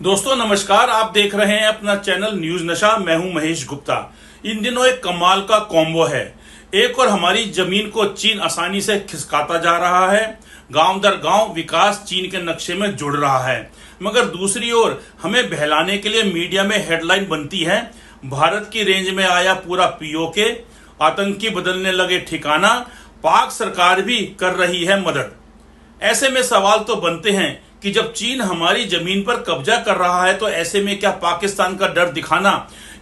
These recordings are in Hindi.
दोस्तों नमस्कार। आप देख रहे हैं अपना चैनल न्यूज नशा। मैं हूं महेश गुप्ता। इन दिनों एक कमाल का कॉम्बो है। एक और हमारी जमीन को चीन आसानी से खिसकाता जा रहा है। गांव दर गांव विकास चीन के नक्शे में जुड़ रहा है, मगर दूसरी ओर हमें बहलाने के लिए मीडिया में हेडलाइन बनती है, भारत की रेंज में आया पूरा पीओके, आतंकी बदलने लगे ठिकाना, पाक सरकार भी कर रही है मदद। ऐसे में सवाल तो बनते हैं कि जब चीन हमारी जमीन पर कब्जा कर रहा है तो ऐसे में क्या पाकिस्तान का डर दिखाना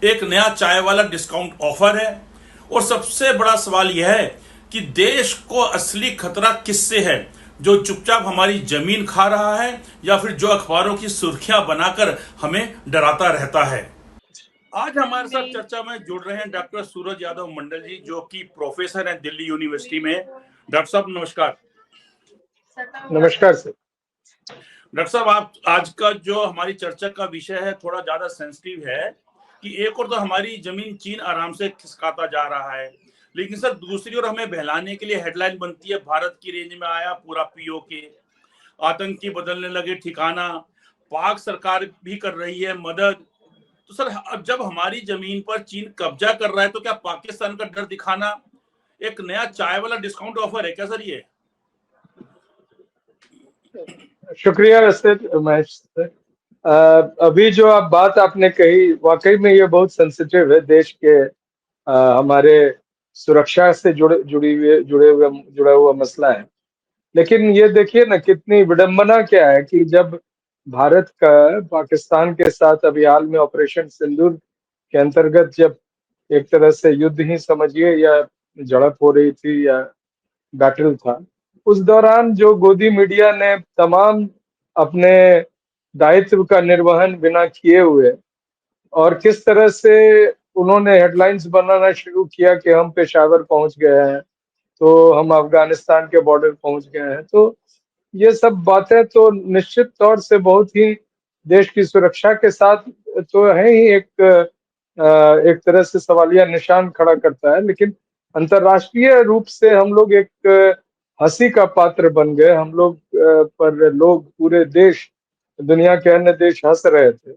एक नया चाय वाला डिस्काउंट ऑफर है? और सबसे बड़ा सवाल यह है कि देश को असली खतरा किससे है, जो चुपचाप हमारी जमीन खा रहा है या फिर जो अखबारों की सुर्खियां बनाकर हमें डराता रहता है? आज हमारे साथ चर्चा में जुड़ रहे हैं डॉक्टर सूरज यादव मंडल जी, जो कि प्रोफेसर हैं दिल्ली यूनिवर्सिटी में। डॉक्टर साहब नमस्कार। नमस्कार सर। डॉक्टर साहब, आप आज का जो हमारी चर्चा का विषय है थोड़ा ज्यादा सेंसिटिव है कि एक और तो हमारी जमीन चीन आराम से खिसकाता जा रहा है, लेकिन सर दूसरी ओर हमें बहलाने के लिए हेडलाइन बनती है, भारत की रेंज में आया पूरा पीओके, आतंकी बदलने लगे ठिकाना, पाक सरकार भी कर रही है मदद। तो सर अब जब हमारी जमीन पर चीन कब्जा कर रहा है तो क्या पाकिस्तान का डर दिखाना एक नया चाय वाला डिस्काउंट ऑफर है क्या सर ये? शुक्रिया सर महेश सर। अभी जो आप बात आपने कही वाकई में ये बहुत सेंसिटिव है। देश के हमारे सुरक्षा से जुड़ा हुआ मसला है। लेकिन ये देखिए ना कितनी विडंबना क्या है कि जब भारत का पाकिस्तान के साथ अभी हाल में ऑपरेशन सिंदूर के अंतर्गत जब एक तरह से युद्ध ही समझिए या झड़प हो रही थी या बैटल था, उस दौरान जो गोदी मीडिया ने तमाम अपने दायित्व का निर्वहन बिना किए हुए और किस तरह से उन्होंने हेडलाइंस बनाना शुरू किया कि हम पेशावर पहुंच गए हैं, तो हम अफगानिस्तान के बॉर्डर पहुंच गए हैं, तो ये सब बातें तो निश्चित तौर से बहुत ही देश की सुरक्षा के साथ तो है ही एक तरह से सवालिया निशान खड़ा करता है। लेकिन अंतर्राष्ट्रीय रूप से हम लोग एक हंसी का पात्र बन गए। हम लोग पर लोग पूरे देश, दुनिया के अन्य देश हंस रहे थे।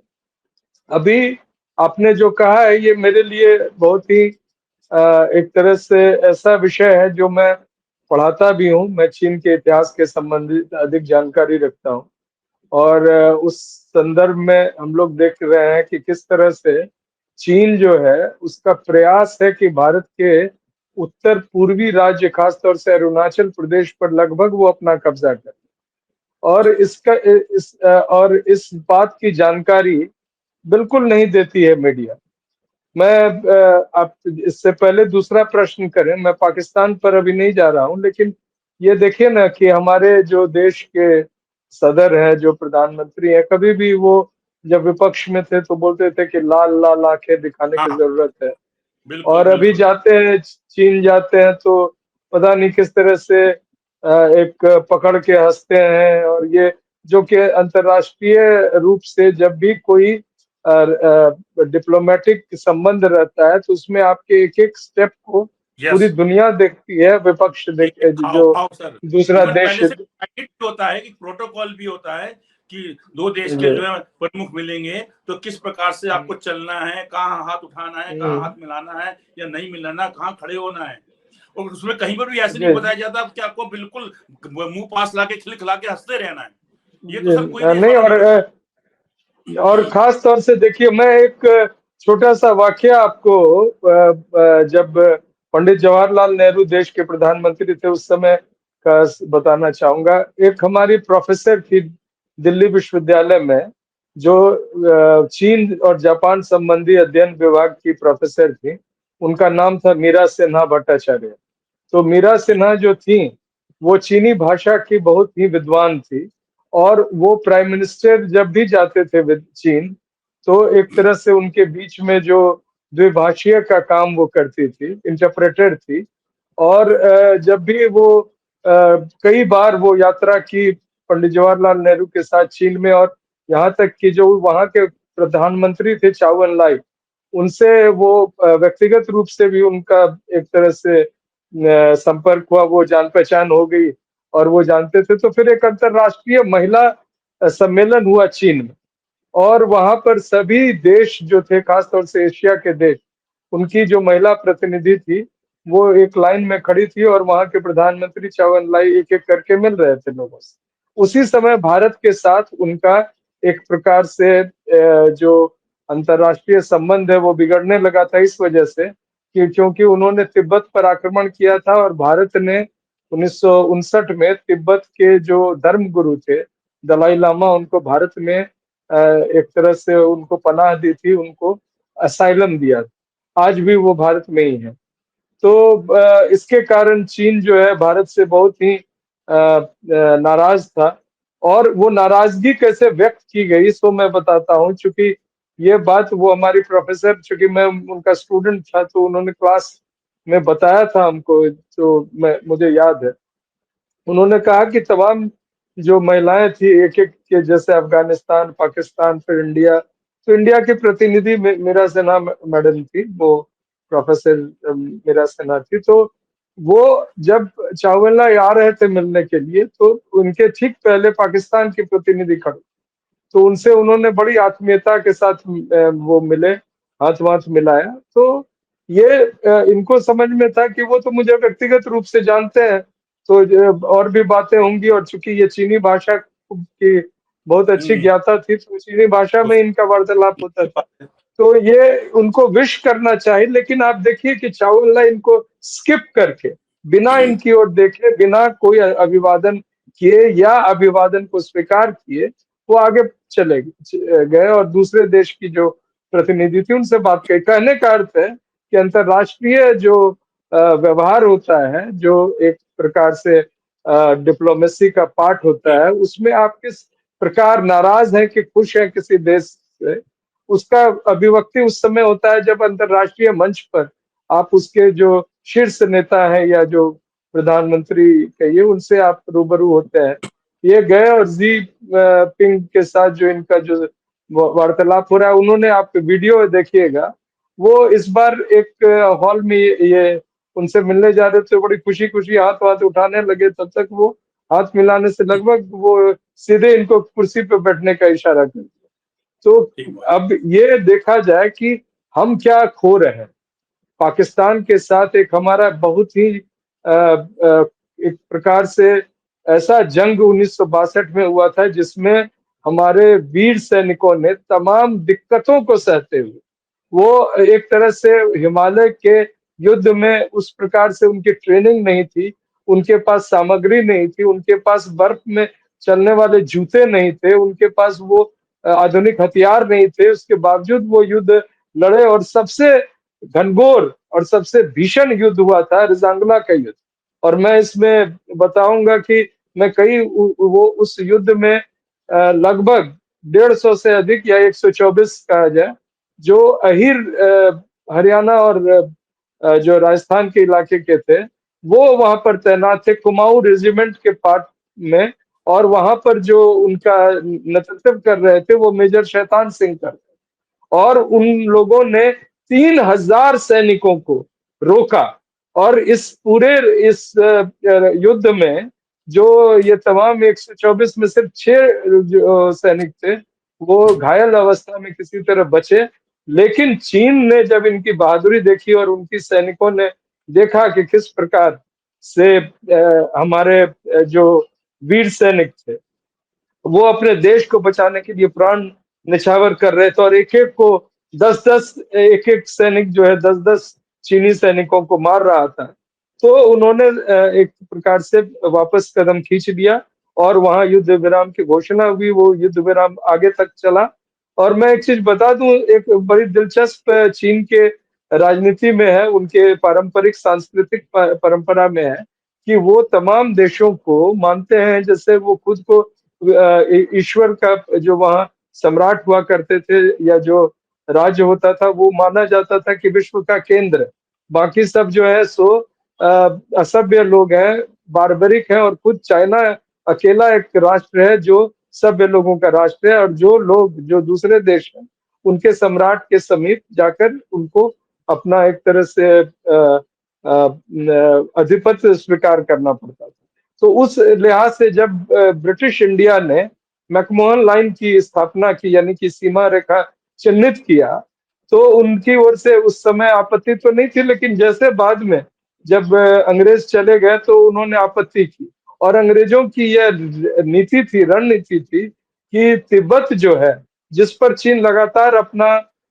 अभी आपने जो कहा है ये मेरे लिए बहुत ही एक तरह से ऐसा विषय है जो मैं पढ़ाता भी हूँ। मैं चीन के इतिहास के संबंधित अधिक जानकारी रखता हूँ और उस संदर्भ में हम लोग देख रहे हैं कि किस तरह से चीन जो है उसका प्रयास है कि भारत के उत्तर पूर्वी राज्य खासतौर से अरुणाचल प्रदेश पर लगभग वो अपना कब्जा करे। और और इस बात की जानकारी बिल्कुल नहीं देती है मीडिया। मैं आप इससे पहले दूसरा प्रश्न करें, मैं पाकिस्तान पर अभी नहीं जा रहा हूं, लेकिन ये देखिए ना कि हमारे जो देश के सदर हैं, जो प्रधानमंत्री हैं, कभी भी वो जब विपक्ष में थे तो बोलते थे कि लाल लाल आंखें दिखाने की हाँ, जरूरत है, बिल्कुल और अभी बिल्कुल। जाते हैं चीन जाते हैं तो पता नहीं किस तरह से एक पकड़ के हंसते हैं। और ये जो कि अंतर्राष्ट्रीय रूप से जब भी कोई डिप्लोमेटिक संबंध रहता है तो उसमें आपके एक एक स्टेप को यस। पूरी दुनिया देखती है, विपक्ष एक देख एक हाव जो भाव सर। दूसरा इवन देश। पहले से भी होता है कि प्रोटोकॉल भी होता है कि दो देश के जी। जो है प्रमुख मिलेंगे तो किस प्रकार से आपको चलना है, कहाँ हाथ उठाना है, कहाँ हम्म, हाथ मिलाना है या नहीं मिलाना, कहाँ खड़े होना है। और उसमें कहीं पर भी ऐसे नहीं जी बताया जाता कि आपको बिल्कुल मुंह पास लाके खिलखिला के हंसते रहना है। ये तो जी। सर कोई देश नहीं, वाला नहीं करता। और खास तौर से देखिए मैं एक छोटा सा वाकया आपको जब पंडित जवाहरलाल नेहरू देश के प्रधानमंत्री थे उस समय का बताना चाहूंगा। एक हमारी प्रोफेसर थी दिल्ली विश्वविद्यालय में, जो चीन और जापान संबंधी अध्ययन विभाग की प्रोफेसर थी। उनका नाम था मीरा सिन्हा भट्टाचार्य। तो मीरा सिन्हा जो थी वो चीनी भाषा की बहुत ही विद्वान थी, और वो प्राइम मिनिस्टर जब भी जाते थे चीन तो एक तरह से उनके बीच में जो द्विभाषीय का काम वो करती थी, इंटरप्रेटर थी। और जब भी वो कई बार वो यात्रा की पंडित जवाहरलाल नेहरू के साथ चीन में, और यहाँ तक कि जो वहाँ के प्रधानमंत्री थे चाउ एन लाई, उनसे वो व्यक्तिगत रूप से भी उनका एक तरह से संपर्क हुआ, वो जान पहचान हो गई और वो जानते थे। तो फिर एक अंतरराष्ट्रीय महिला सम्मेलन हुआ चीन में, और वहां पर सभी देश जो थे, खासतौर से एशिया के देश, उनकी जो महिला प्रतिनिधि थी वो एक लाइन में खड़ी थी और वहां के प्रधानमंत्री चावन लाई एक एक करके मिल रहे थे लोगों से। उसी समय भारत के साथ उनका एक प्रकार से जो अंतर्राष्ट्रीय संबंध है वो बिगड़ने लगा था, इस वजह से कि क्योंकि उन्होंने तिब्बत पर आक्रमण किया था और भारत ने 1959 में तिब्बत के जो धर्म गुरु थे दलाई लामा, उनको भारत में एक तरह से उनको पनाह दी थी, उनको असाइलम दिया। आज भी वो भारत में ही है। तो इसके कारण चीन जो है भारत से बहुत ही नाराज था। और वो नाराजगी कैसे व्यक्त की गई इसको मैं बताता हूँ, चूंकि ये बात वो हमारी प्रोफेसर, चूंकि मैं उनका स्टूडेंट था तो उन्होंने क्लास में बताया था हमको, तो मुझे याद है। उन्होंने कहा कि तमाम जो महिलाएं थी एक एक के, जैसे अफगानिस्तान, पाकिस्तान, फिर इंडिया, तो इंडिया की प्रतिनिधि मीरा सिन्हा मैडम थी, वो प्रोफेसर मीरा सिन्हा थी। तो वो जब चावला आ रहे थे मिलने के लिए तो उनके ठीक पहले पाकिस्तान की प्रतिनिधि खड़े, तो उनसे उन्होंने बड़ी आत्मीयता के साथ वो मिले, हाथ वाथ मिलाया। तो ये इनको समझ में था कि वो तो मुझे व्यक्तिगत रूप से जानते हैं, तो और भी बातें होंगी। और चूंकि ये चीनी भाषा की बहुत अच्छी हम्म, ज्ञाता थी तो चीनी भाषा में उस इनका वार्तालाप होता उसकी था। बात है। तो ये उनको विश करना चाहिए, लेकिन आप देखिए कि चावला इनको स्किप करके, बिना इनकी ओर देखे, बिना कोई अभिवादन किए या अभिवादन को स्वीकार किए, वो आगे चले गए और दूसरे देश की जो प्रतिनिधि थी उनसे बात कही। कहने का अर्थ है कि अंतरराष्ट्रीय जो व्यवहार होता है, जो एक प्रकार से डिप्लोमेसी का पार्ट होता है, उसमें आप किस प्रकार नाराज हैं कि खुश हैं किसी देश से, उसका अभिव्यक्ति उस समय होता है जब अंतरराष्ट्रीय मंच पर आप उसके जो शीर्ष नेता हैं या जो प्रधानमंत्री कहिए उनसे आप रूबरू होते हैं। ये गए और जी पिंग के साथ जो इनका जो वार्तालाप हो रहा है, उन्होंने, आप वीडियो देखिएगा, वो इस बार एक हॉल में ये उनसे मिलने जा रहे थे, बड़ी खुशी खुशी हाथ वाथ उठाने लगे, तब तक वो हाथ मिलाने से लगभग वो सीधे इनको कुर्सी पे बैठने का इशारा कर दिया। तो ठीक बात। अब ये देखा जाए कि हम क्या खो रहे हैं। पाकिस्तान के साथ एक हमारा बहुत ही एक प्रकार से ऐसा जंग 1962 में हुआ था जिसमें हमारे वीर सैनिकों ने तमाम दिक्कतों को सहते हुए, वो एक तरह से हिमालय के युद्ध में उस प्रकार से उनकी ट्रेनिंग नहीं थी, उनके पास सामग्री नहीं थी, उनके पास बर्फ में चलने वाले जूते नहीं थे, उनके पास वो आधुनिक हथियार नहीं थे, उसके बावजूद वो युद्ध लड़े। और सबसे घनघोर और सबसे भीषण युद्ध हुआ था रिजांगला का युद्ध। और मैं इसमें बताऊंगा कि मैं कई वो उस युद्ध में लगभग 150 से अधिक या 124 कहा जाए जो अहिर हरियाणा और जो राजस्थान के इलाके के थे, वो वहां पर तैनात थे कुमाऊं रेजिमेंट के पार्ट में। और वहां पर जो उनका नेतृत्व कर रहे थे वो मेजर शैतान सिंह कर, और उन लोगों ने 3,000 सैनिकों को रोका। और इस पूरे इस युद्ध में जो ये तमाम 124 में सिर्फ 6 जो सैनिक थे वो घायल अवस्था में किसी तरह बचे। लेकिन चीन ने जब इनकी बहादुरी देखी और उनकी सैनिकों ने देखा कि किस प्रकार से हमारे जो वीर सैनिक थे वो अपने देश को बचाने के लिए प्राण निछावर कर रहे थे, और एक एक को 10-10, एक एक सैनिक जो है 10-10 चीनी सैनिकों को मार रहा था। तो उन्होंने एक प्रकार से वापस कदम खींच लिया और वहां युद्ध विराम की घोषणा हुई। वो युद्ध विराम आगे तक चला। और मैं एक चीज बता दूं, एक बड़ी दिलचस्प चीन के राजनीति में है, उनके पारंपरिक सांस्कृतिक परंपरा में है कि वो तमाम देशों को मानते हैं, जैसे वो खुद को ईश्वर का, जो वहाँ सम्राट हुआ करते थे या जो राज्य होता था वो माना जाता था कि विश्व का केंद्र, बाकी सब जो है सो असभ्य लोग हैं, बारबरिक हैं। और खुद चाइना अकेला एक राष्ट्र है जो सभ्य लोगों का राष्ट्र है, और जो लोग जो दूसरे देश हैं उनके सम्राट के समीप जाकर उनको अपना एक तरह से अधिपत्य स्वीकार करना पड़ता था। तो उस लिहाज से जब ब्रिटिश इंडिया ने मैकमोहन लाइन की स्थापना की, यानी कि सीमा रेखा चिन्हित किया, तो उनकी ओर से उस समय आपत्ति तो नहीं थी, लेकिन जैसे बाद में जब अंग्रेज चले गए तो उन्होंने आपत्ति की। और अंग्रेजों की यह नीति थी, रणनीति थी कि तिब्बत जो है, जिस पर चीन लगातार अपना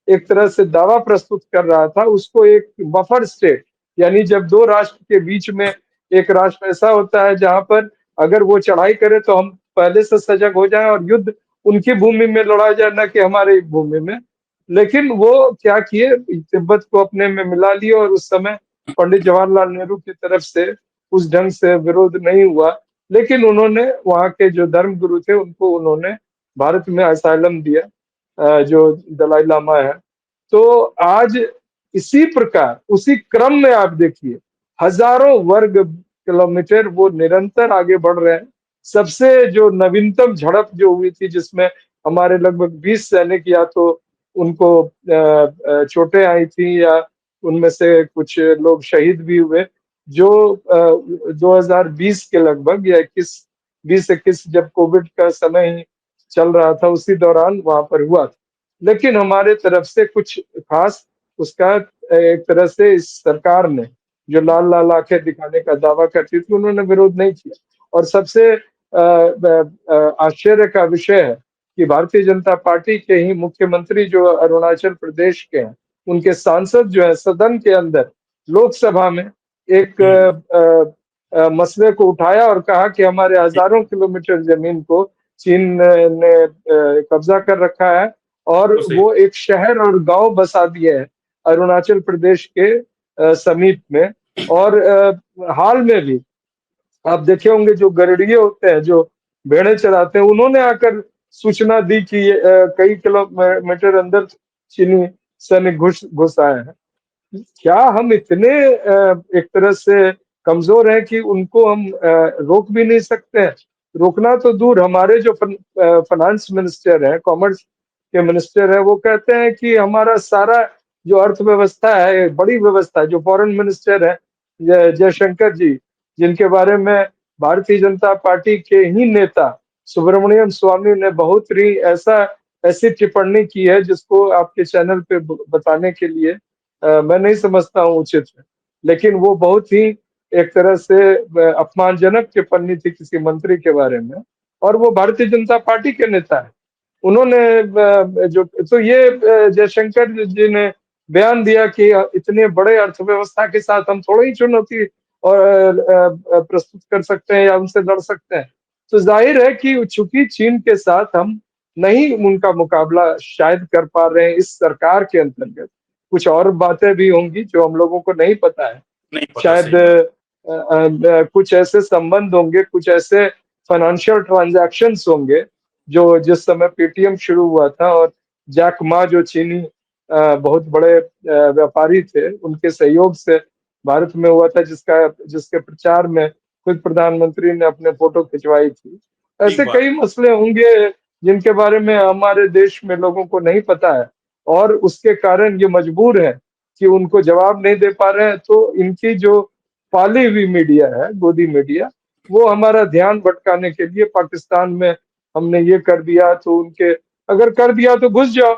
एक तरह से दावा प्रस्तुत कर रहा था, उसको एक बफर स्टेट, यानी जब दो राष्ट्र के बीच में एक राष्ट्र ऐसा होता है जहां पर अगर वो चढ़ाई करे तो हम पहले से सजग हो जाएं और युद्ध उनकी भूमि में लड़ा जाए, न कि हमारे भूमि में। लेकिन वो क्या किए, तिब्बत को अपने में मिला लिए, और उस समय पंडित जवाहरलाल नेहरू की तरफ से उस ढंग से विरोध नहीं हुआ। लेकिन उन्होंने वहां के जो धर्म गुरु थे उनको उन्होंने भारत में असाइलम दिया, जो दलाई लामा है। तो आज इसी प्रकार उसी क्रम में आप देखिए, हजारों वर्ग किलोमीटर वो निरंतर आगे बढ़ रहे हैं। सबसे जो नवीनतम झड़प जो हुई थी, जिसमें हमारे लगभग 20 सैनिक या तो उनको चोटें आई थी, या उनमें से कुछ लोग शहीद भी हुए, जो 2020 के लगभग, या 2021, जब कोविड का समय ही चल रहा था, उसी दौरान वहां पर हुआ था। लेकिन हमारे तरफ से कुछ खास उसका एक तरह से इस सरकार ने, जो लाल लाल आंखें दिखाने का दावा करती थी, उन्होंने विरोध नहीं किया। और सबसे आश्चर्य का विषय है कि भारतीय जनता पार्टी के ही मुख्यमंत्री जो अरुणाचल प्रदेश के हैं, उनके सांसद जो है सदन के अंदर, लोकसभा में एक मसले को उठाया और कहा कि हमारे हजारों किलोमीटर जमीन को चीन ने कब्जा कर रखा है, और वो एक शहर और गांव बसा दिए है अरुणाचल प्रदेश के समीप में। और हाल में भी आप देखे होंगे, जो गरड़िए होते हैं, जो भेड़े चराते हैं, उन्होंने आकर सूचना दी कि कई किलोमीटर अंदर चीनी सैनिक घुस आए हैं। क्या हम इतने एक तरह से कमजोर हैं कि उनको हम रोक भी नहीं सकते हैं? रोकना तो दूर, हमारे जो फाइनेंस मिनिस्टर है, कॉमर्स के मिनिस्टर है, वो कहते हैं कि हमारा सारा जो अर्थव्यवस्था है, बड़ी व्यवस्था, जो फॉरेन मिनिस्टर है जयशंकर जी, जिनके बारे में भारतीय जनता पार्टी के ही नेता सुब्रमण्यम स्वामी ने बहुत ही ऐसी टिप्पणी की है, जिसको आपके चैनल पे बताने के लिए मैं नहीं समझता हूँ उचित है। लेकिन वो बहुत ही एक तरह से अपमानजनक टिप्पणी थी किसी मंत्री के बारे में, और वो भारतीय जनता पार्टी के नेता है। उन्होंने जो तो ये जयशंकर जी ने बयान दिया कि इतने बड़े अर्थव्यवस्था के साथ हम थोड़ा ही चुनौती और प्रस्तुत कर सकते हैं या उनसे लड़ सकते हैं। तो जाहिर है कि चूंकि चीन के साथ हम नहीं उनका मुकाबला शायद कर पा रहे हैं इस सरकार के अंतर्गत, कुछ और बातें भी होंगी जो हम लोगों को नहीं पता है। नहीं पता, शायद सही बात। कुछ ऐसे संबंध होंगे, कुछ ऐसे फाइनेंशियल ट्रांजैक्शंस होंगे, जो जिस समय पेटीएम शुरू हुआ था और जैक मा जो चीनी बहुत बड़े व्यापारी थे, उनके सहयोग से भारत में हुआ था, जिसके प्रचार में खुद प्रधानमंत्री ने अपने फोटो खिंचवाई थी। ठीक ऐसे बात कई है। मसले होंगे जिनके बारे में हमारे देश में लोगों को नहीं पता है, और उसके कारण ये मजबूर है कि उनको जवाब नहीं दे पा रहे हैं। तो इनकी जो पाली हुई मीडिया है, गोदी मीडिया, वो हमारा ध्यान भटकाने के लिए, पाकिस्तान में हमने ये कर दिया तो उनके, अगर कर दिया तो घुस जाओ,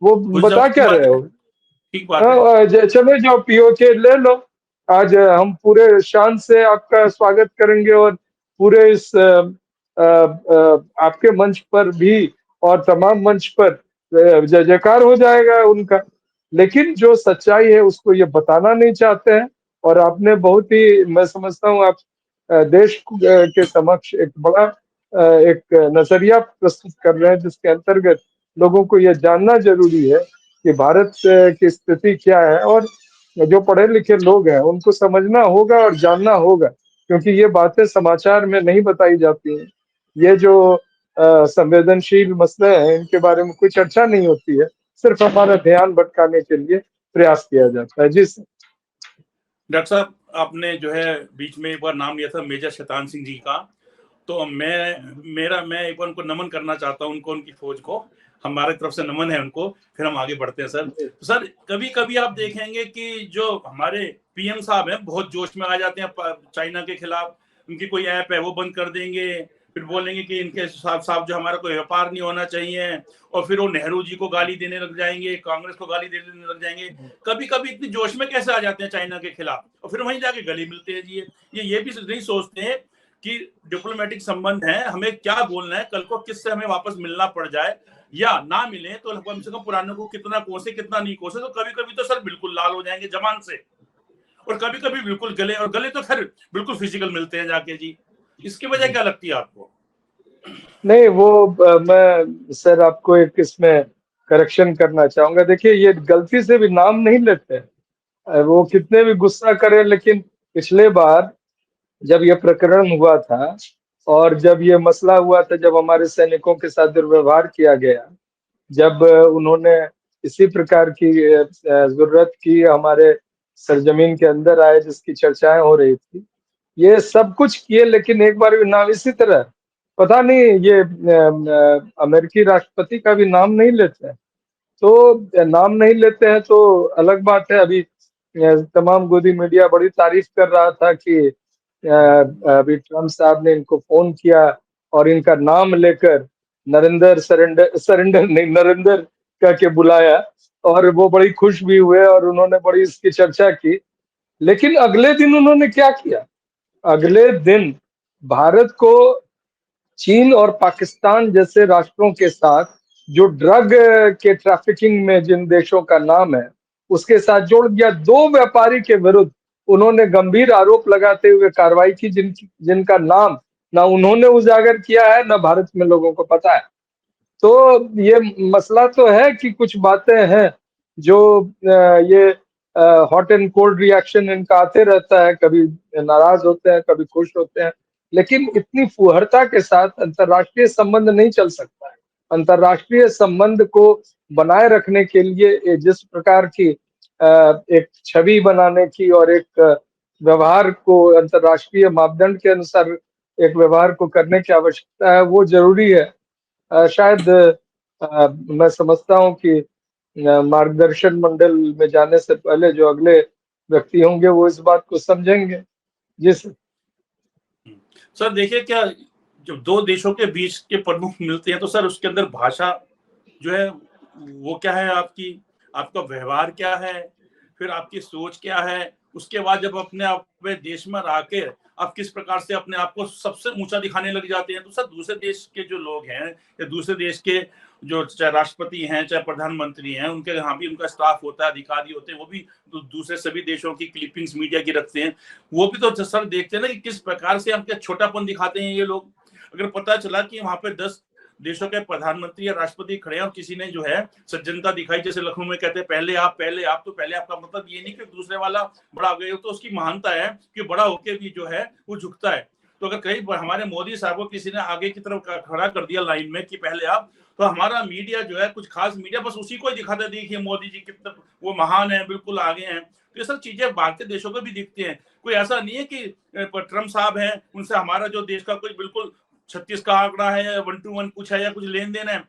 वो कुछ बता जब की क्या बात रहे है, हो? ठीक बात है। चले जाओ, पीओके ले लो। आज हम पूरे शान से आपका स्वागत करेंगे, और पूरे इस आपके मंच पर भी और तमाम मंच पर जय जयकार हो जाएगा उनका। लेकिन जो सच्चाई है उसको ये बताना नहीं चाहते हैं। और आपने बहुत ही, मैं समझता हूँ आप देश के समक्ष एक बड़ा एक नजरिया प्रस्तुत कर रहे हैं, जिसके अंतर्गत लोगों को यह जानना जरूरी है कि भारत की स्थिति क्या है, और जो पढ़े लिखे लोग हैं उनको समझना होगा और जानना होगा, क्योंकि ये बातें समाचार में नहीं बताई जाती हैं। ये जो संवेदनशील मसले हैं, इनके बारे में कोई चर्चा नहीं होती है, सिर्फ हमारा ध्यान भटकाने के लिए प्रयास किया जाता है। जी सर। डॉक्टर साहब, आपने जो है बीच में एक बार नाम लिया था मेजर शैतान सिंह जी का, तो मैं एक बार उनको नमन करना चाहता हूँ, उनको, उनकी फौज को हमारे तरफ से नमन है उनको। फिर हम आगे बढ़ते हैं सर। तो सर, कभी कभी आप देखेंगे कि जो हमारे पीएम साहब हैं बहुत जोश में आ जाते हैं चाइना के खिलाफ। उनकी कोई ऐप है वो बंद कर देंगे, फिर बोलेंगे कि इनके साथ साथ जो हमारा कोई व्यापार नहीं होना चाहिए, और फिर वो नेहरू जी को गाली देने लग जाएंगे, कांग्रेस को गाली देने लग जाएंगे। कभी कभी इतनी जोश में कैसे आ जाते हैं चाइना के खिलाफ, और फिर वहीं जाके गले मिलते हैं जी। ये भी नहीं सोचते हैं कि डिप्लोमेटिक संबंध है, हमें क्या बोलना है, कल को किससे हमें वापस मिलना पड़ जाए या ना मिले तो कम से कम पुराने को कितना कोसे कितना नहीं कोसे। तो कभी कभी तो सर बिल्कुल लाल हो जाएंगे जबान से, और कभी कभी बिल्कुल गले, और गले तो खैर बिल्कुल फिजिकल मिलते हैं जाके जी। इसकी वजह क्या लगती है आपको? नहीं वो मैं सर आपको एक इसमें करेक्शन करना चाहूंगा। देखिए ये गलती से भी नाम नहीं लेते हैं। वो कितने भी गुस्सा करें, लेकिन पिछले बार जब ये प्रकरण हुआ था और जब ये मसला हुआ था, जब हमारे सैनिकों के साथ दुर्व्यवहार किया गया, जब उन्होंने इसी प्रकार की जरूरत की, हमारे सरजमीन के अंदर आए जिसकी चर्चाएं हो रही थी, ये सब कुछ किए, लेकिन एक बार भी नाम, इसी तरह पता नहीं ये अमेरिकी राष्ट्रपति का भी नाम नहीं लेते हैं। तो नाम नहीं लेते हैं तो अलग बात है। अभी तमाम गोदी मीडिया बड़ी तारीफ कर रहा था कि अभी ट्रम्प साहब ने इनको फोन किया और इनका नाम लेकर नरेंद्र सरेंडर सरेंडर नहीं नरेंद्र कह के बुलाया, और वो बड़ी खुश भी हुए और उन्होंने बड़ी इसकी चर्चा की। लेकिन अगले दिन उन्होंने क्या किया? अगले दिन भारत को चीन और पाकिस्तान जैसे राष्ट्रों के साथ, जो ड्रग के ट्रैफिकिंग में जिन देशों का नाम है, उसके साथ जोड़ दिया। दो व्यापारी के विरुद्ध उन्होंने गंभीर आरोप लगाते हुए कार्रवाई की, जिनका नाम ना उन्होंने उजागर किया है, ना भारत में लोगों को पता है। तो ये मसला तो है कि कुछ बातें हैं जो ये हॉट एंड कोल्ड रिएक्शन इनका आते रहता है, कभी नाराज होते हैं, कभी खुश होते हैं, लेकिन इतनी फुहरता के साथ अंतर्राष्ट्रीय संबंध नहीं चल सकता है। अंतर्राष्ट्रीय संबंध को बनाए रखने के लिए जिस प्रकार की एक छवि बनाने की और एक व्यवहार को अंतर्राष्ट्रीय मापदंड के अनुसार एक व्यवहार को करने की आवश्यकता है, वो जरूरी है। शायद मैं समझता हूँ कि मार्गदर्शन मंडल में जाने से पहले जो अगले व्यक्ति होंगे वो इस बात को समझेंगे। जी सर। सर देखिए, क्या जब दो देशों के बीच के प्रमुख मिलते हैं तो सर उसके अंदर भाषा जो है वो क्या है, आपकी आपका व्यवहार क्या है, फिर आपकी सोच क्या है, उसके बाद जब अपने अपने देश में आके आप किस प्रकार से अपने आप को सबसे ऊंचा दिखाने लग जाते हैं, तो सर दूसरे देश के जो लोग हैं या दूसरे देश के जो चाहे राष्ट्रपति हैं चाहे प्रधानमंत्री हैं, उनके यहाँ भी उनका स्टाफ होता है, अधिकारी होते हैं, वो भी दूसरे सभी देशों की क्लिपिंग्स मीडिया की रखते हैं। वो भी तो सर देखते हैं ना कि किस प्रकार से हम क्या छोटापन दिखाते हैं ये लोग। अगर पता चला कि वहां पे 10 देशों के प्रधानमंत्री या राष्ट्रपति खड़े हैं और किसी ने जो है सज्जनता दिखाई, जैसे लखनऊ में कहते हैं पहले आप पहले आप, तो पहले आपका मतलब ये नहीं कि दूसरे वाला बड़ा हो गया, तो उसकी महानता है कि बड़ा होकर भी जो है वो झुकता है। तो अगर कहीं हमारे मोदी साहब को किसी ने आगे की तरफ खड़ा कर दिया लाइन में कि पहले आप, तो हमारा मीडिया जो है, कुछ खास मीडिया बस उसी को ही दिखाता है, देखिए मोदी जी कितना वो महान है, बिल्कुल आगे हैं। तो ये सब चीजें बाहर के देशों को भी दिखती हैं। कोई ऐसा नहीं है कि ट्रम्प साहब हैं उनसे हमारा जो देश का कोई बिल्कुल 36 का आंकड़ा है या 1 to 1 कुछ है या कुछ लेन देन है।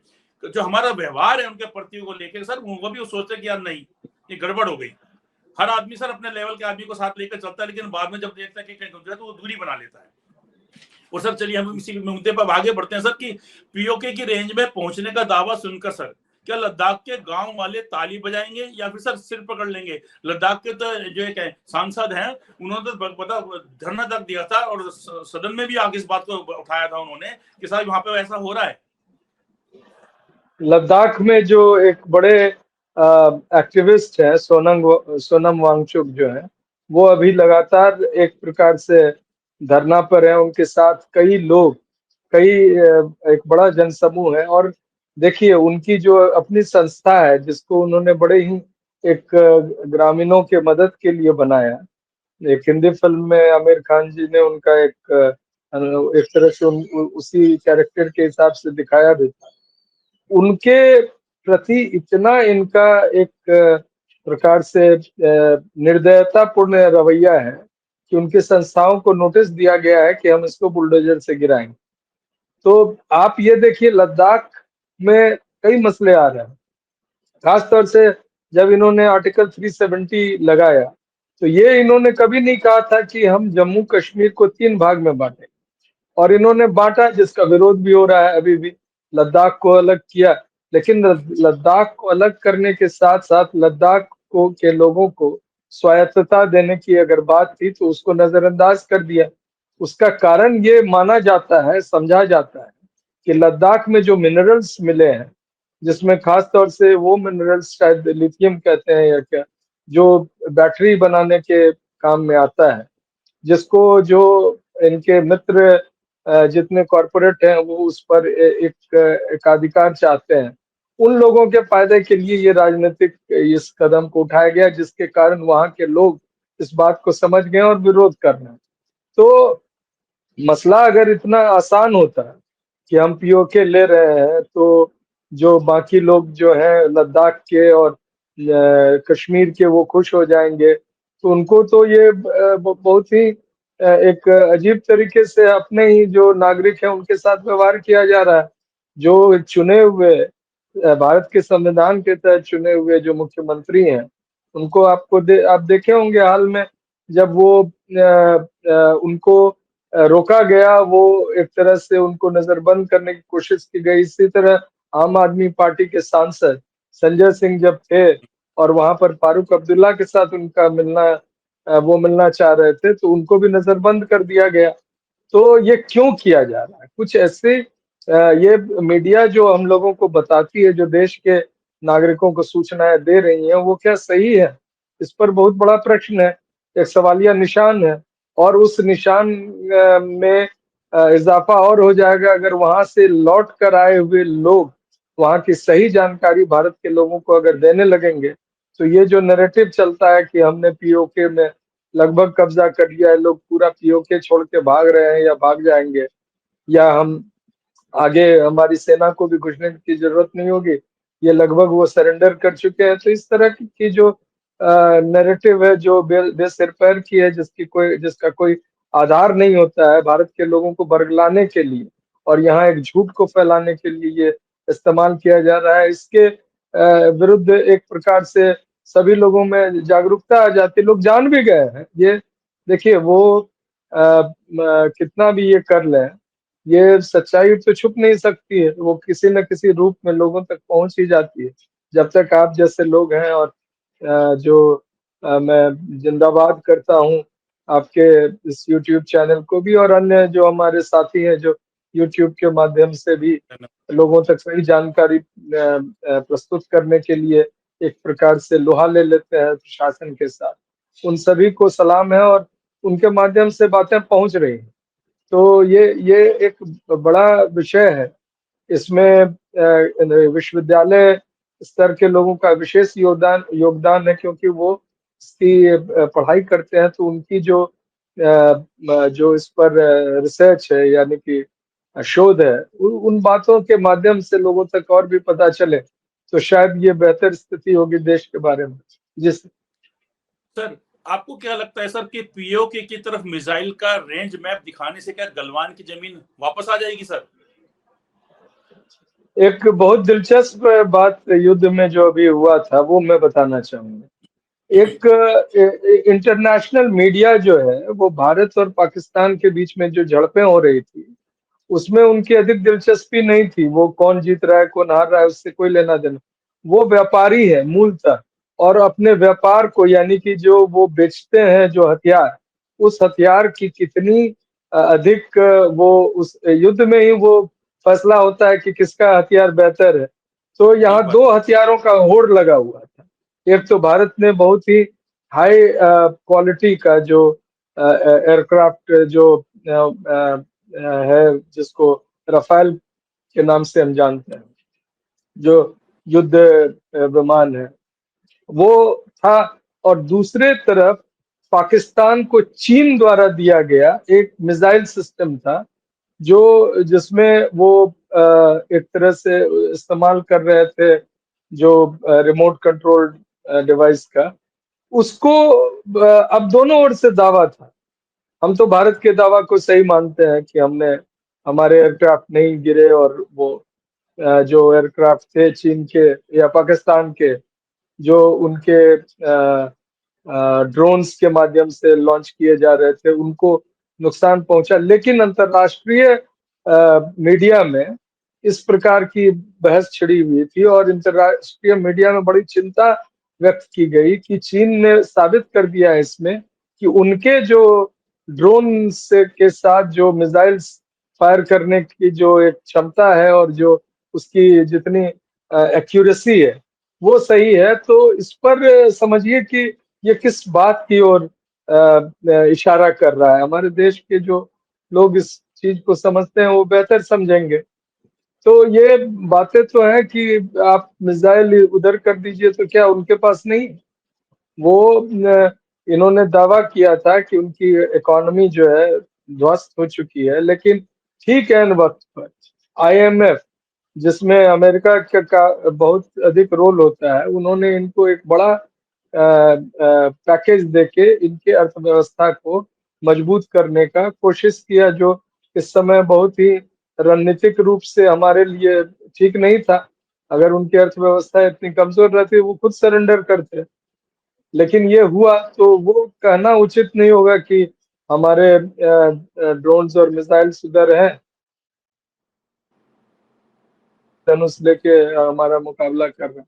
जो हमारा व्यवहार है उनके प्रति को लेकर सर वो भी सोचते कि यार नहीं, ये गड़बड़ हो गई। हर आदमी सर अपने लेवल के आदमी को साथ लेकर चलता है, लेकिन बाद में जब देखता है कि कहीं गुजरा तो वो दूरी बना लेता है। और सर चलिए हम इसी मुद्दे पर आगे बढ़ते हैं सर कि पीओके की रेंज में पहुंचने का दावा सुनकर सर क्या लद्दाख के गांव वाले ताली बजाएंगे या फिर सर सिर पकड़ लेंगे? लद्दाख के तो जो एक सांसद हैं उन्होंने तो पता धरना तक दिया था और सदन में भी आगे इस बात को उठाया था उन्होंने कि साहब वहां पे ऐसा हो रहा है। लद्दाख में जो एक बड़े एक्टिविस्ट है सोनम वांगचुक जो है, वो अभी लगातार एक प्रकार से धरना पर है। उनके साथ कई लोग, कई एक बड़ा जनसमूह है। और देखिए उनकी जो अपनी संस्था है जिसको उन्होंने बड़े ही एक ग्रामीणों के मदद के लिए बनाया। एक हिंदी फिल्म में आमिर खान जी ने उनका एक तरह से उसी कैरेक्टर के हिसाब से दिखाया भी था। उनके प्रति इतना इनका एक प्रकार से निर्दयतापूर्ण रवैया है कि उनकी संस्थाओं को नोटिस दिया गया है कि हम इसको बुलडोजर से गिराएंगे। तो आप ये देखिए लद्दाख में कई मसले आ रहे हैं, खासतौर से जब इन्होंने आर्टिकल 370 लगाया, तो ये इन्होंने कभी नहीं कहा था कि हम जम्मू कश्मीर को 3 भाग में बांटें। और इन्होंने बांटा, जिसका विरोध भी हो रहा है अभी भी। लद्दाख को अलग किया, लेकिन लद्दाख को अलग करने के साथ साथ लद्दाख को के लोगों को स्वायत्तता देने की अगर बात थी तो उसको नजरअंदाज कर दिया। उसका कारण ये माना जाता है, समझा जाता है कि लद्दाख में जो मिनरल्स मिले हैं, जिसमें खास तौर से वो मिनरल्स शायद लिथियम कहते हैं या क्या, जो बैटरी बनाने के काम में आता है, जिसको जो इनके मित्र जितने कॉरपोरेट हैं वो उस पर एकाधिकार चाहते हैं, उन लोगों के फायदे के लिए ये राजनीतिक इस कदम को उठाया गया, जिसके कारण वहां के लोग इस बात को समझ गए और विरोध कर रहे हैं। तो मसला अगर इतना आसान होता कि हम पीओके ले रहे हैं तो जो बाकी लोग जो है लद्दाख के और कश्मीर के वो खुश हो जाएंगे, तो उनको तो ये बहुत ही एक अजीब तरीके से अपने ही जो नागरिक हैं उनके साथ व्यवहार किया जा रहा है। जो चुने हुए भारत के संविधान के तहत चुने हुए जो मुख्यमंत्री हैं, उनको आप देखे होंगे हाल में, जब वो उनको रोका गया, वो एक तरह से उनको नजरबंद करने की कोशिश की गई। इसी तरह आम आदमी पार्टी के सांसद संजय सिंह जब थे और वहां पर फारूक अब्दुल्ला के साथ उनका मिलना, वो मिलना चाह रहे थे, तो उनको भी नजरबंद कर दिया गया। तो ये क्यों किया जा रहा है? कुछ ऐसे ये मीडिया जो हम लोगों को बताती है, जो देश के नागरिकों को सूचनाएं दे रही है, वो क्या सही है? इस पर बहुत बड़ा प्रश्न है, एक सवालिया निशान है। और उस निशान में इजाफा और हो जाएगा अगर वहां से लौट कर आए हुए लोग वहां की सही जानकारी भारत के लोगों को अगर देने लगेंगे। तो ये जो नैरेटिव चलता है कि हमने पीओके में लगभग कब्जा कर लिया है, लोग पूरा पीओके छोड़ के भाग रहे हैं या भाग जाएंगे, या हम आगे हमारी सेना को भी घुसने की जरूरत नहीं होगी, ये लगभग वो सरेंडर कर चुके हैं। तो इस तरह की जो नैरेटिव है, जो बेसिर पैर की है, जिसका कोई आधार नहीं होता है, भारत के लोगों को बरगलाने के लिए और यहाँ एक झूठ को फैलाने के लिए ये इस्तेमाल किया जा रहा है। इसके विरुद्ध एक प्रकार से सभी लोगों में जागरूकता आ जाती है, लोग जान भी गए हैं ये। देखिए वो कितना भी ये कर लें, ये सच्चाई तो छुप नहीं सकती है, वो किसी न किसी रूप में लोगों तक पहुंच ही जाती है। जब तक आप जैसे लोग हैं, और जो मैं जिंदाबाद करता हूँ आपके इस यूट्यूब चैनल को भी, और अन्य जो हमारे साथी हैं जो यूट्यूब के माध्यम से भी लोगों तक सही जानकारी प्रस्तुत करने के लिए एक प्रकार से लोहा ले लेते हैं प्रशासन के साथ, उन सभी को सलाम है और उनके माध्यम से बातें पहुंच रही हैं। तो ये एक बड़ा विषय है। इसमें विश्वविद्यालय स्तर के लोगों का विशेष योगदान योगदान है, क्योंकि वो इसकी पढ़ाई करते हैं, तो उनकी जो इस पर रिसर्च है, यानी कि शोध है, उन बातों के माध्यम से लोगों तक और भी पता चले, तो शायद ये बेहतर स्थिति होगी देश के बारे में। जिस सर, आपको क्या लगता है सर कि पीओके की तरफ मिसाइल का रेंज मैप दिखाने से क्या गलवान की जमीन वापस आ जाएगी सर? एक बहुत दिलचस्प बात युद्ध में जो अभी हुआ था वो मैं बताना चाहूंगा। एक इंटरनेशनल मीडिया जो है वो भारत और पाकिस्तान के बीच में जो झड़पें हो रही थी, उसमें उनकी अधिक दिलचस्पी नहीं थी। वो कौन जीत रहा है कौन हार रहा है उससे कोई लेना देना। वो व्यापारी है मूलतः, और अपने व्यापार को, यानी कि जो वो बेचते हैं जो हथियार, उस हथियार की कितनी अधिक वो उस युद्ध में ही वो फैसला होता है कि किसका हथियार बेहतर है। तो सही यहाँ बात। दो हथियारों का होड़ लगा हुआ था। एक तो भारत ने बहुत ही हाई क्वालिटी का जो एयरक्राफ्ट जो है, जिसको रफाल के नाम से हम जानते हैं, जो युद्ध विमान है, वो था। और दूसरे तरफ पाकिस्तान को चीन द्वारा दिया गया एक मिसाइल सिस्टम था, जो जिसमें वो एक तरह से इस्तेमाल कर रहे थे, जो रिमोट कंट्रोल डिवाइस का, उसको अब दोनों ओर से दावा था। हम तो भारत के दावा को सही मानते हैं कि हमने हमारे एयरक्राफ्ट नहीं गिरे, और वो जो एयरक्राफ्ट थे चीन के या पाकिस्तान के, जो उनके ड्रोन्स के माध्यम से लॉन्च किए जा रहे थे, उनको नुकसान पहुंचा। लेकिन अंतर्राष्ट्रीय मीडिया में इस प्रकार की बहस छिड़ी हुई थी और अंतर्राष्ट्रीय मीडिया में बड़ी चिंता व्यक्त की गई कि चीन ने साबित कर दिया है इसमें कि उनके जो ड्रोन से के साथ जो मिसाइल्स फायर करने की जो एक क्षमता है और जो उसकी जितनी एक्यूरेसी है वो सही है। तो इस पर समझिए कि ये किस बात की ओर इशारा कर रहा है। हमारे देश के जो लोग इस चीज को समझते हैं वो बेहतर समझेंगे। तो ये बातें तो है कि आप मिसाइल उधर कर दीजिए तो क्या उनके पास नहीं? वो इन्होंने दावा किया था कि उनकी इकोनॉमी जो है ध्वस्त हो चुकी है, लेकिन ठीक है, इन वक्त पर आईएमएफ जिसमें अमेरिका का बहुत अधिक रोल होता है, उन्होंने इनको एक बड़ा पैकेज देके इनके अर्थव्यवस्था को मजबूत करने का कोशिश किया, जो इस समय बहुत ही रणनीतिक रूप से हमारे लिए ठीक नहीं था। अगर उनकी अर्थव्यवस्था इतनी कमजोर रहती वो खुद सरेंडर करते, लेकिन ये हुआ तो वो कहना उचित नहीं होगा कि हमारे ड्रोन्स और मिसाइल्स उधर हैं, धनुष लेके हमारा मुकाबला कर रहे हैं।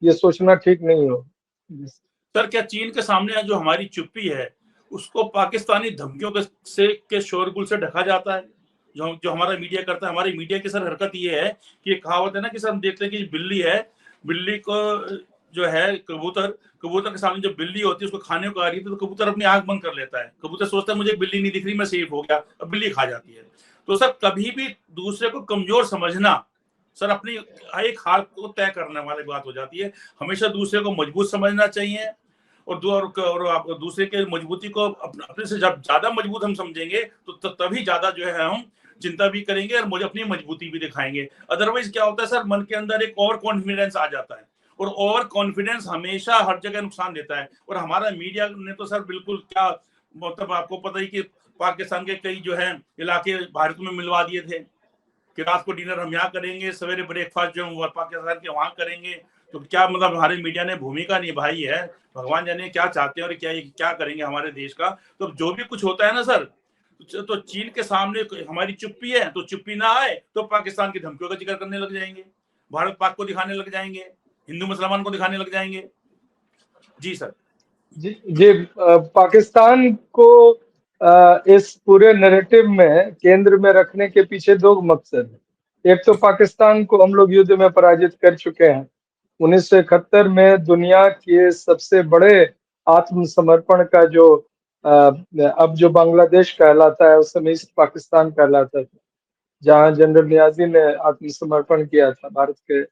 ये सोचना ठीक नहीं हो। सर, क्या चीन के सामने जो हमारी चुप्पी है उसको पाकिस्तानी धमकियों के शोरगुल से ढका जाता है? जो जो हमारा मीडिया करता है, हमारी मीडिया की सर हरकत ये है कि कहावत है ना कि सर हम देखते हैं कि बिल्ली है, बिल्ली को जो है कबूतर कबूतर के सामने जो बिल्ली होती है उसको खाने को आ रही है तो कबूतर अपनी आंख बंद कर लेता है। कबूतर सोचता है मुझे बिल्ली नहीं दिख रही, मैं सेफ हो गया, अब बिल्ली खा जाती है। तो सर कभी भी दूसरे को कमजोर समझना सर अपनी एक हार को तय करने वाली बात हो जाती है। हमेशा दूसरे को मजबूत समझना चाहिए और दूसरे के मजबूती को अपने से जब ज्यादा मजबूत हम समझेंगे तो तभी ज्यादा जो है हम चिंता भी करेंगे और मुझे अपनी मजबूती भी दिखाएंगे। अदरवाइज क्या होता है सर, मन के अंदर एक ओवर कॉन्फिडेंस आ जाता है और ओवर कॉन्फिडेंस हमेशा हर जगह नुकसान देता है। और हमारा मीडिया ने तो सर बिल्कुल क्या मतलब आपको पता ही कि पाकिस्तान के कई जो है इलाके भारत में मिलवा दिए थे कि रात को डिनर हम यहाँ करेंगे, सवेरे ब्रेकफास्ट जो हम पाकिस्तान के वहां करेंगे। तो क्या मतलब हमारे मीडिया ने भूमिका निभाई है, भगवान जाने क्या चाहते हैं और क्या करेंगे हमारे देश का। तो जो भी कुछ होता है ना सर, तो चीन के सामने हमारी चुप्पी है तो चुप्पी ना आए तो पाकिस्तान की धमकियों का जिक्र करने लग जाएंगे, भारत पाक को दिखाने लग जाएंगे, हिंदू मुसलमान को दिखाने लग जाएंगे। जी सर। जी पाकिस्तान को इस पूरे नैरेटिव में केंद्र में रखने के पीछे दो मकसद है। एक तो पाकिस्तान को हम लोग युद्ध में पराजित कर चुके हैं। 1971 में दुनिया के सबसे बड़े आत्मसमर्पण का जो अब जो बांग्लादेश कहलाता है उस समय ईस्ट पाकिस्तान कहलाता था, जहां जनरल नियाजी ने आत्मसमर्पण किया था भारत के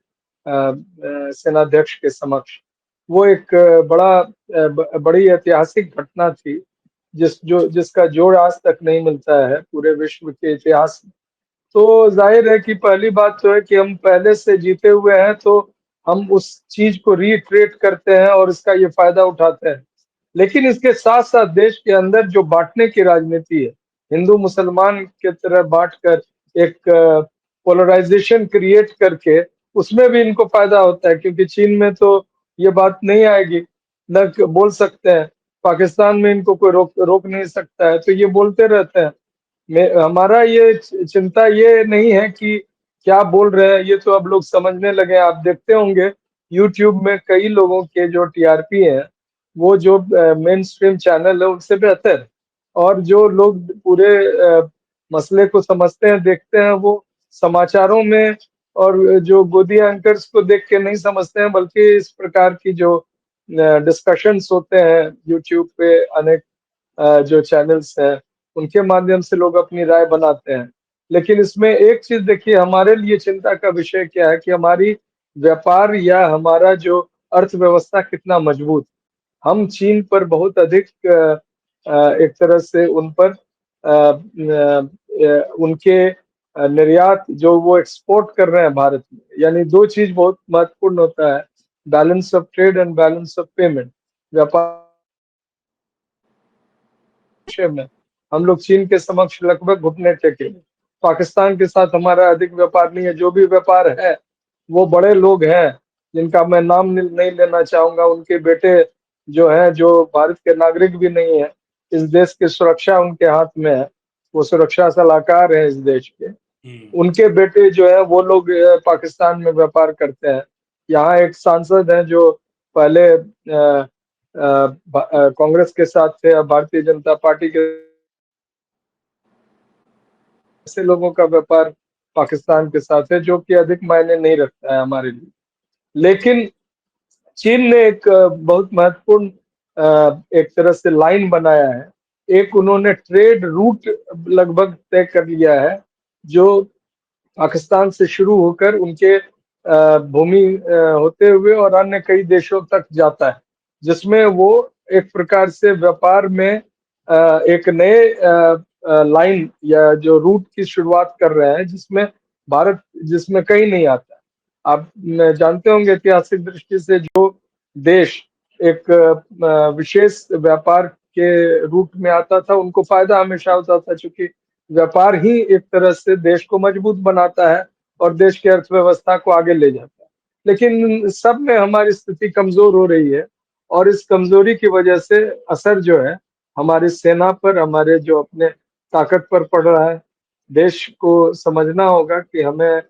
सेनाध्यक्ष के समक्ष। वो एक बड़ी ऐतिहासिक घटना थी जिसका जोड़ आज तक नहीं मिलता है पूरे विश्व के इतिहास में। तो जाहिर है कि पहली बात तो है कि हम पहले से जीते हुए हैं, तो हम उस चीज को रिट्रेट करते हैं और इसका ये फायदा उठाते हैं। लेकिन इसके साथ साथ देश के अंदर जो बांटने की राजनीति है, हिंदू मुसलमान के तरह बांटकर एक पोलराइजेशन क्रिएट करके, उसमें भी इनको फायदा होता है, क्योंकि चीन में तो ये बात नहीं आएगी, न बोल सकते हैं। पाकिस्तान में इनको कोई रोक नहीं सकता है, तो ये बोलते रहते हैं। हमारा ये चिंता ये नहीं है कि क्या बोल रहे हैं, ये तो अब लोग समझने लगे। आप देखते होंगे यूट्यूब में कई लोगों के जो टीआरपी है वो जो मेन स्ट्रीम चैनल है उनसे बेहतर है। और जो लोग पूरे मसले को समझते हैं, देखते हैं, वो समाचारों में और जो गोदी एंकर्स को देख के नहीं समझते हैं, बल्कि इस प्रकार की जो डिस्कशंस होते हैं यूट्यूब पे अनेक जो चैनल्स हैं उनके माध्यम से लोग अपनी राय बनाते हैं। लेकिन इसमें एक चीज देखिए, हमारे लिए चिंता का विषय क्या है कि हमारी व्यापार या हमारा जो अर्थव्यवस्था कितना मजबूत। हम चीन पर बहुत अधिक एक तरह से उन पर उनके निर्यात जो वो एक्सपोर्ट कर रहे हैं भारत में, यानी दो चीज बहुत महत्वपूर्ण होता है, balance of trade and balance of payment. व्यापार में हम लोग चीन के समक्ष लगभग घुटने टेके। पाकिस्तान के साथ हमारा अधिक व्यापार नहीं है, जो भी व्यापार है वो बड़े लोग हैं जिनका मैं नाम नहीं लेना चाहूंगा, उनके बेटे जो हैं, जो भारत के नागरिक भी नहीं है, इस देश की सुरक्षा उनके हाथ में है। वो सुरक्षा सलाहकार हैं इस देश के, हम्म। उनके बेटे जो है वो लोग पाकिस्तान में व्यापार करते हैं। यहाँ एक सांसद हैं जो पहले कांग्रेस के साथ थे, अब भारतीय जनता पार्टी के। ऐसे लोगों का व्यापार पाकिस्तान के साथ है जो कि अधिक मायने नहीं रखता है हमारे लिए। लेकिन चीन ने एक बहुत महत्वपूर्ण एक तरह से लाइन बनाया है। एक उन्होंने ट्रेड रूट लगभग तय कर लिया है जो पाकिस्तान से शुरू होकर उनके भूमि होते हुए और अन्य कई देशों तक जाता है, जिसमें वो एक प्रकार से व्यापार में एक नए लाइन या जो रूट की शुरुआत कर रहे हैं, जिसमें भारत जिसमें कहीं नहीं आता। आप जानते होंगे ऐतिहासिक दृष्टि से जो देश एक विशेष व्यापार के रूट में आता था उनको फायदा हमेशा होता था, क्योंकि व्यापार ही एक तरह से देश को मजबूत बनाता है और देश की अर्थव्यवस्था को आगे ले जाता है। लेकिन सब में हमारी स्थिति कमजोर हो रही है और इस कमजोरी की वजह से असर जो है हमारी सेना पर, हमारे जो अपने ताकत पर पड़ रहा है। देश को समझना होगा कि हमें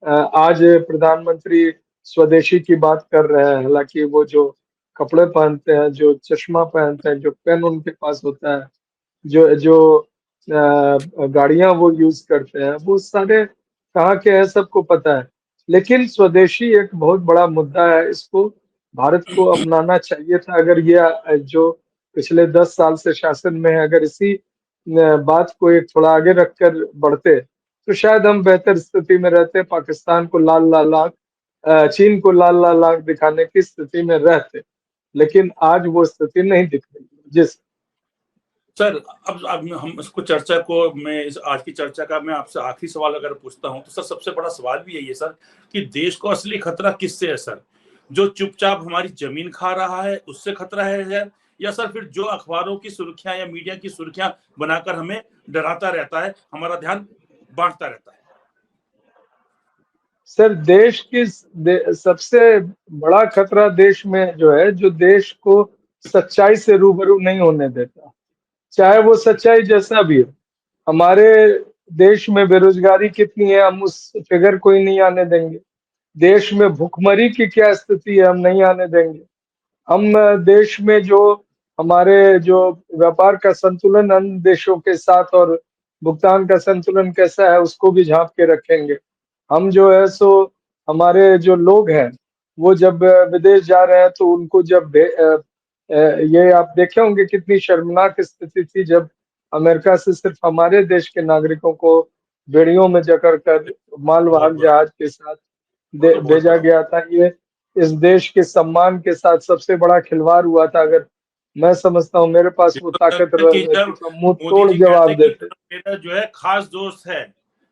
आज प्रधानमंत्री स्वदेशी की बात कर रहे हैं, हालांकि वो जो कपड़े पहनते हैं, जो चश्मा पहनते हैं, जो पेन उनके पास होता है, जो जो गाड़ियां वो यूज करते हैं, वो सारे कहाँ के हैं सबको पता है। लेकिन स्वदेशी एक बहुत बड़ा मुद्दा है, इसको भारत को अपनाना चाहिए था। अगर ये जो पिछले 10 साल से शासन में है, अगर इसी बात को एक थोड़ा आगे रखकर बढ़ते तो शायद हम बेहतर स्थिति में रहते, पाकिस्तान को लाल लाल आंख, चीन को लाल लाल आंख दिखाने की स्थिति में रहते। लेकिन आज वो स्थिति नहीं दिख रही है। जिस सर, अब हम इसको चर्चा को, मैं इस आज की चर्चा का मैं आपसे आखिरी सवाल अगर पूछता हूं तो सर सबसे बड़ा सवाल भी यही है सर कि देश को असली खतरा किससे है सर? जो चुपचाप हमारी जमीन खा रहा है उससे खतरा है, या सर फिर जो अखबारों की सुर्खियां या मीडिया की सुर्खियां बनाकर हमें डराता रहता है, हमारा ध्यान बांटता रहता है? सर देश की सबसे बड़ा खतरा देश में जो है, जो देश को सच्चाई से रूबरू नहीं होने देता, चाहे वो सच्चाई जैसा भी हो। हमारे देश में बेरोजगारी कितनी है हम उस फिगर को ही नहीं आने देंगे। देश में भुखमरी की क्या स्थिति है हम नहीं आने देंगे। हम देश में जो हमारे जो व्यापार का संतुलन अन्य देशों के साथ और भुगतान का संतुलन कैसा है उसको भी झांक के रखेंगे। हम जो है सो हमारे जो लोग हैं वो जब विदेश जा रहे हैं तो उनको जब ये आप देखे होंगे कितनी शर्मनाक स्थिति थी जब अमेरिका से सिर्फ हमारे देश के नागरिकों को बेड़ियों में जकड़ कर बहुत मालवाहक बुरा। जहाज के साथ वो तो बहुत भेजा बुरा। गया था। ये इस देश के सम्मान के साथ सबसे बड़ा खिलवाड़ हुआ था। अगर मैं समझता हूँ मेरे पास वो ताकत कि रहती जब तो मुंह मोदी तोड़ जी कहते जवाब कि देते। मेरा जो है खास दोस्त है,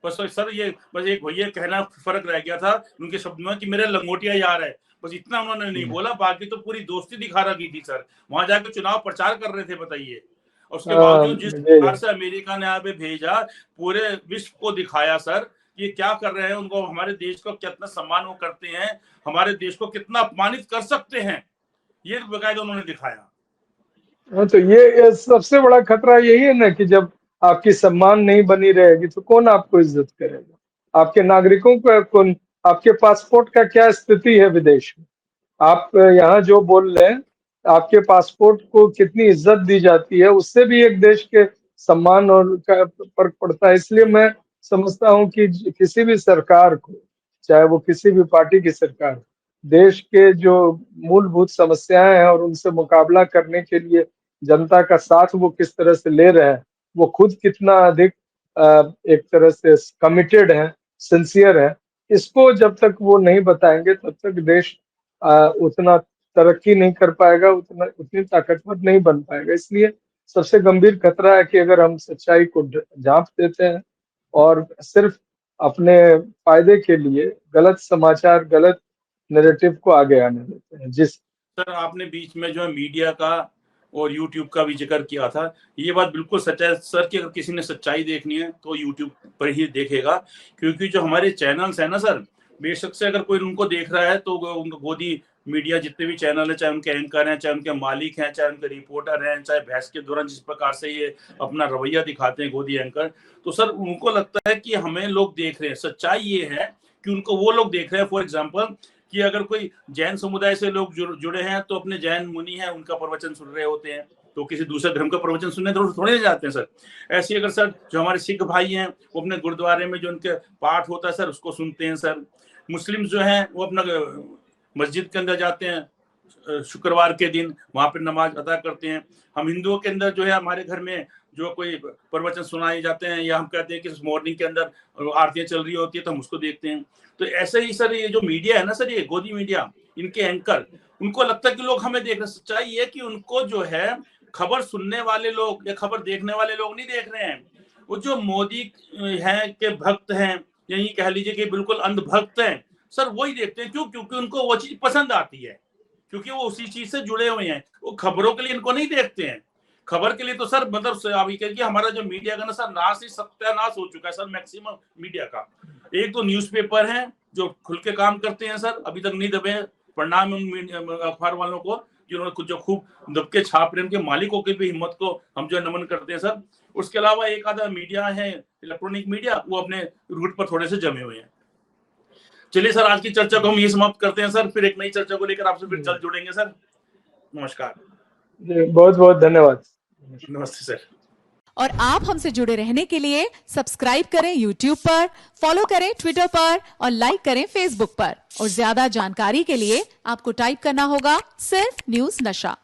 बस सर ये बस एक भैया कहना फर्क रह गया था उनके शब्द में कि मेरा लंगोटिया यार है, बस इतना उन्होंने नहीं बोला, बाकी तो पूरी दोस्ती दिखा रखी थी सर। वहां जाकर चुनाव प्रचार कर रहे थे, बताइए। और उसके बावजूद जिस प्रकार से अमेरिका ने यहाँ पे भेजा, पूरे विश्व को दिखाया सर ये क्या कर रहे हैं, उनको हमारे देश को कितना सम्मान वो करते हैं, हमारे देश को कितना अपमानित कर सकते हैं, ये बकायदा उन्होंने दिखाया। हाँ, तो ये सबसे बड़ा खतरा यही है ना कि जब आपकी सम्मान नहीं बनी रहेगी तो कौन आपको इज्जत करेगा? आपके नागरिकों का कौन, आपके पासपोर्ट का क्या स्थिति है विदेश में? आप यहाँ जो बोल रहे हैं, आपके पासपोर्ट को कितनी इज्जत दी जाती है, उससे भी एक देश के सम्मान और का फर्क पड़ता है। इसलिए मैं समझता हूँ कि किसी भी सरकार को, चाहे वो किसी भी पार्टी की सरकार, देश के जो मूलभूत समस्याएं हैं और उनसे मुकाबला करने के लिए जनता का साथ वो किस तरह से ले रहे हैं, वो खुद कितना अधिक एक तरह से कमिटेड है, सिंसियर है, इसको जब तक वो नहीं बताएंगे तब तक देश उतना तरक्की नहीं कर पाएगा, उतना उतनी ताकतवर नहीं बन पाएगा। इसलिए सबसे गंभीर खतरा है कि अगर हम सच्चाई को झांप देते हैं और सिर्फ अपने फायदे के लिए गलत समाचार, गलत नैरेटिव को आगे आने देते हैं। जिस सर आपने बीच में जो है मीडिया का और यूट्यूब का भी जिक्र किया था, ये बात बिल्कुल सच है सर कि अगर किसी ने सच्चाई देखनी है तो यूट्यूब पर ही देखेगा, क्योंकि जो हमारे चैनल्स हैं ना सर, बेशक से अगर कोई उनको देख रहा है तो उनको गोदी मीडिया जितने भी चैनल हैं, चाहे उनके एंकर हैं, चाहे उनके मालिक हैं, चाहे उनके रिपोर्टर हैं, चाहे बहस के दौरान जिस प्रकार से ये अपना रवैया दिखाते हैं गोदी एंकर, तो सर उनको लगता है कि हमें लोग देख रहे हैं। सच्चाई ये है कि उनको वो लोग देख रहे हैं। फॉर एग्जाम्पल कि अगर कोई जैन समुदाय से लोग जुड़े हैं तो अपने जैन मुनि हैं उनका प्रवचन सुन रहे होते हैं, तो किसी दूसरे धर्म का प्रवचन सुनने थोड़े जाते हैं सर। ऐसे अगर सर जो हमारे सिख भाई हैं वो अपने गुरुद्वारे में जो उनके पाठ होता है सर उसको सुनते हैं सर। मुस्लिम जो हैं वो अपना मस्जिद के अंदर जाते हैं शुक्रवार के दिन, वहां पर नमाज अदा करते हैं। हम हिंदुओं के अंदर जो है हमारे घर में जो कोई प्रवचन सुनाए जाते हैं या हम कहते हैं कि मॉर्निंग के अंदर आरतियां चल रही होती है तो हम उसको देखते हैं। तो ऐसे ही सर ये जो मीडिया है ना सर, ये गोदी मीडिया, इनके एंकर, उनको लगता है कि लोग हमें देख रहे हैं। सच्चाई ये कि उनको जो है खबर सुनने वाले लोग या खबर देखने वाले लोग नहीं देख रहे हैं। वो जो मोदी हैं के भक्त हैं, यही कह लीजिए कि बिल्कुल अंधभक्त हैं सर, वही देखते हैं। क्यों? क्योंकि उनको वो चीज पसंद आती है, क्योंकि वो उसी चीज से जुड़े हुए हैं। वो खबरों के लिए इनको नहीं देखते हैं। खबर के लिए तो सर मतलब अभी कह हमारा जो मीडिया का ना सर नाश ही सत्यानाश हो चुका है सर। मैक्सिमम मीडिया का एक तो न्यूज़पेपर है जो खुल के काम करते हैं सर, अभी तक नहीं दबे। प्रणाम उन अखबार वालों को जिन्होंने जो खूब दब के छाप रहे हैं, उनके मालिकों की भी हिम्मत को हम जो नमन करते हैं सर। उसके अलावा एक आधा मीडिया है इलेक्ट्रॉनिक मीडिया, वो अपने रूट पर थोड़े से जमे हुए हैं। चलिए सर, आज की चर्चा को हम ये समाप्त करते हैं सर, फिर एक नई चर्चा को लेकर आपसे फिर जल्द जुड़ेंगे सर। नमस्कार। बहुत बहुत धन्यवाद। नमस्ते सर। और आप हमसे जुड़े रहने के लिए सब्सक्राइब करें YouTube पर, फॉलो करें Twitter पर और लाइक करें Facebook पर। और ज्यादा जानकारी के लिए आपको टाइप करना होगा सिर्फ न्यूज नशा।